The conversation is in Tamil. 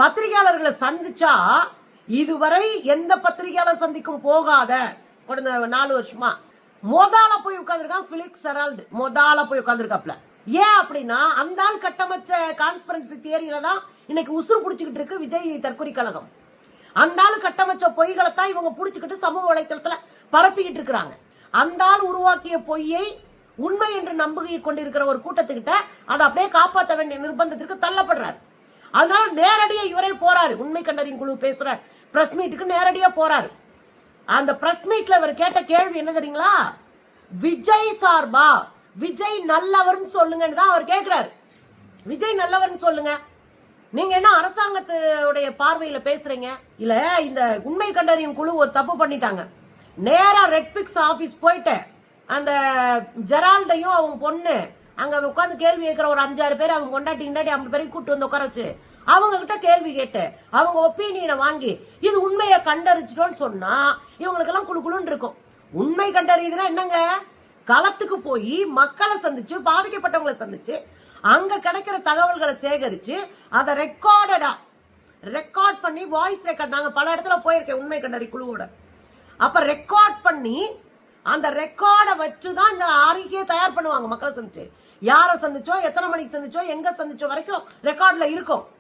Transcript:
பத்திரிகையாளர்களை சந்திச்சா இதுவரை எந்த பத்திரிகையாளர் சந்திக்கும் போகாத கடந்த 4 வருஷமா மொதால போய் உட்கார்ந்துருக்கான் பிலிக்ஸ் ஹெரால்டு. மொதால போய் உட்கார்ந்துருக்காப்ல. ஏன் அப்படின்னா அந்த ஆள் கட்டமைச்ச கான்ஸ்பிரன்சி தியரியில தான் இன்னைக்கு உசுறு புடிச்சுக்கிட்டு இருக்கு விஜய் தற்கொலை கழகம். அந்த ஆள் கட்டமைச்ச பொய்களை தான் இவங்க புடிச்சுக்கிட்டு சமூக வலைத்தளத்துல பரப்பிக்கிட்டு இருக்கிறாங்க. அந்த ஆள் உருவாக்கிய பொய்யை உண்மை என்று நம்புகை கொண்டிருக்கிற ஒரு கூட்டத்துக்கிட்ட அதை அப்படியே காப்பாற்ற வேண்டிய நிர்பந்தத்திற்கு தள்ளப்படுறாரு. அதனால நேரடியா இவரே போறாரு. உண்மை கண்டறியும் குழு பேசுற பிரஸ் மீட்டுக்கு நேரடியா போறாரு. அந்த பிரஸ் மீட்ல இவர் கேட்ட கேள்வி என்ன தெரியுங்களா? விஜய் சார்பா விஜய் நல்லவர்னு சொல்லுங்கன்னு தான் அவர் கேட்கிறாரு. விஜய் நல்லவர்னு சொல்லுங்க. நீங்க என்ன அரசாங்கத்துடைய பார்வையில பேசுறீங்க? இல்ல இந்த உண்மை கண்டறியும் குழு ஒரு தப்பு பண்ணிட்டாங்க. நேரா ரெட்பிக்ஸ் ஆபீஸ் போயிட்டு அந்த ஜெரால்டையும் அவங்க பொண்ணு அங்க உட்காந்து கேள்வி கேட்கிற ஒரு 5-6 பேர் அவங்க கொண்டாட்டி 50 பேரையும் கூட்டு வந்து உட்கார வச்சு அவங்க கிட்ட கேள்வி கேட்டு அவங்க ஒப்பீனியனை வாங்கி இது உண்மையை கண்டறிச்சிட்டோம்னு சொன்னா இவங்களுக்கு எல்லாம் குழுன்னு இருக்கும். உண்மை கண்டறியுதுன்னா என்னங்க? களத்துக்கு போய் மக்களை சந்திச்சு பாதிக்கப்பட்டவங்களை சந்திச்சு அங்க கிடைக்கிற தகவல்களை சேகரிச்சு அதை ரெக்கார்ட் பண்ணி வாய்ஸ் ரெக்கார்ட். நாங்க பல இடத்துல போயிருக்கேன் உண்மை கண்டறி குழுவோட. அப்ப ரெக்கார்ட் பண்ணி அந்த ரெக்கார்டை வச்சுதான் இந்த அறிக்கையை தயார் பண்ணுவாங்க. மக்களை சந்திச்சு யாரை சந்திச்சோ எத்தனை மணிக்கு சந்திச்சோ எங்க சந்திச்சோ வரைக்கும் ரெக்கார்ட்ல இருக்கும்.